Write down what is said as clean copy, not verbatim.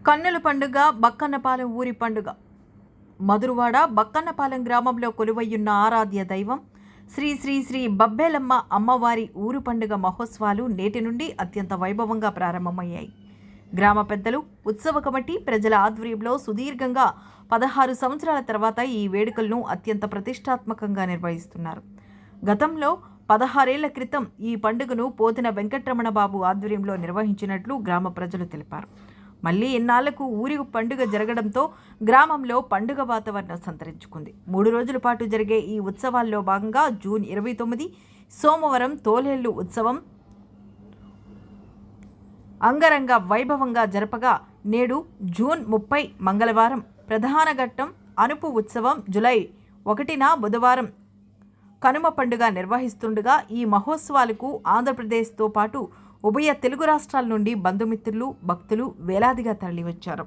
కన్నుల పండుగ బక్కన్నపాలెం ఊరి పండుగ. మధురవాడ బక్కన్నపాలెం గ్రామంలో కొలువయ్యున్న ఆరాధ్య దైవం శ్రీ శ్రీ శ్రీ బబ్బేలమ్మ అమ్మవారి ఊరు పండుగ మహోత్సవాలు నేటి నుండి అత్యంత వైభవంగా ప్రారంభమయ్యాయి. గ్రామ పెద్దలు, ఉత్సవ కమిటీ, ప్రజల ఆధ్వర్యంలో సుదీర్ఘంగా 16 సంవత్సరాల తర్వాత ఈ వేడుకలను అత్యంత ప్రతిష్టాత్మకంగా నిర్వహిస్తున్నారు. గతంలో 16 ఏళ్ల క్రితం ఈ పండుగను పోతిన వెంకటరమణ బాబు ఆధ్వర్యంలో నిర్వహించినట్లు గ్రామ ప్రజలు తెలిపారు. మళ్లీ ఇన్నాళ్లకు ఊరి పండుగ జరగడంతో గ్రామంలో పండుగ వాతావరణం సంతరించుకుంది. 3 రోజుల పాటు జరిగే ఈ ఉత్సవాల్లో భాగంగా జూన్ 29 సోమవారం తోలేళ్లు ఉత్సవం అంగరంగ వైభవంగా జరపగా, నేడు జూన్ 30 మంగళవారం ప్రధాన ఘట్టం అనుపు ఉత్సవం, జూలై 1న బుధవారం కనుమ పండుగ నిర్వహిస్తుండగా ఈ మహోత్సవాలకు ఆంధ్రప్రదేశ్తో పాటు ఉభయ తెలుగు రాష్ట్రాల నుండి బంధుమిత్రులు, భక్తులు వేలాదిగా తరలివచ్చారు.